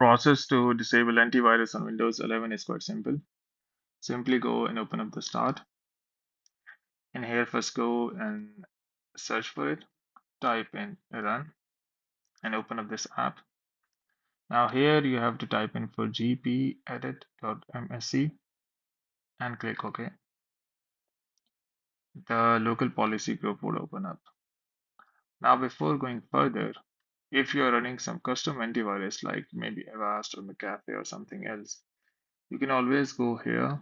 process to disable antivirus on Windows 11 is quite simple. Simply go and open up the Start, and here first go and search for it. Type in Run and open up this app. Now here you have to type in for gpedit.msc and click OK. The local policy group would open up. Now before going further, if you are running some custom antivirus like maybe Avast or McAfee or something else, you can always go here,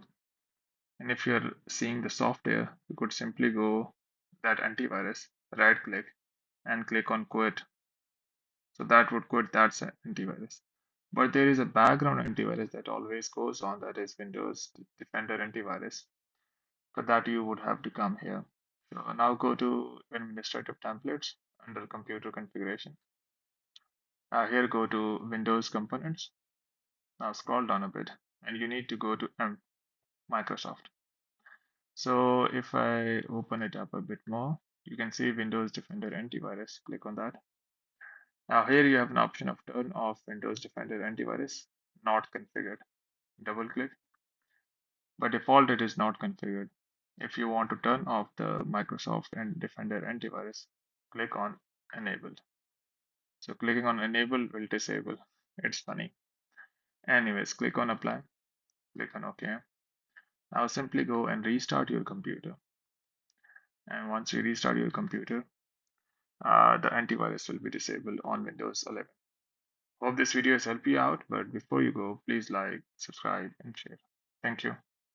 and if you're seeing the software, you could simply go that antivirus, right click and click on quit. So that would quit that antivirus. But there is a background antivirus that always goes on, that is Windows Defender antivirus. For that you would have to come here. So now go to administrative templates under computer configuration. Here go to Windows components. Now scroll down a bit and you need to go to Microsoft. So if I open it up a bit more, you can see Windows Defender Antivirus. Click on that. Now here you have an option of turn off Windows Defender Antivirus, not configured. Double click. By default, it is not configured. If you want to turn off the Microsoft and Defender Antivirus, click on Enable. So clicking on Enable will disable. It's funny. Anyways, click on Apply. Click on OK. Now simply go and restart your computer. And once you restart your computer, the antivirus will be disabled on Windows 11. Hope this video has helped you out, but before you go, please like, subscribe, and share. Thank you.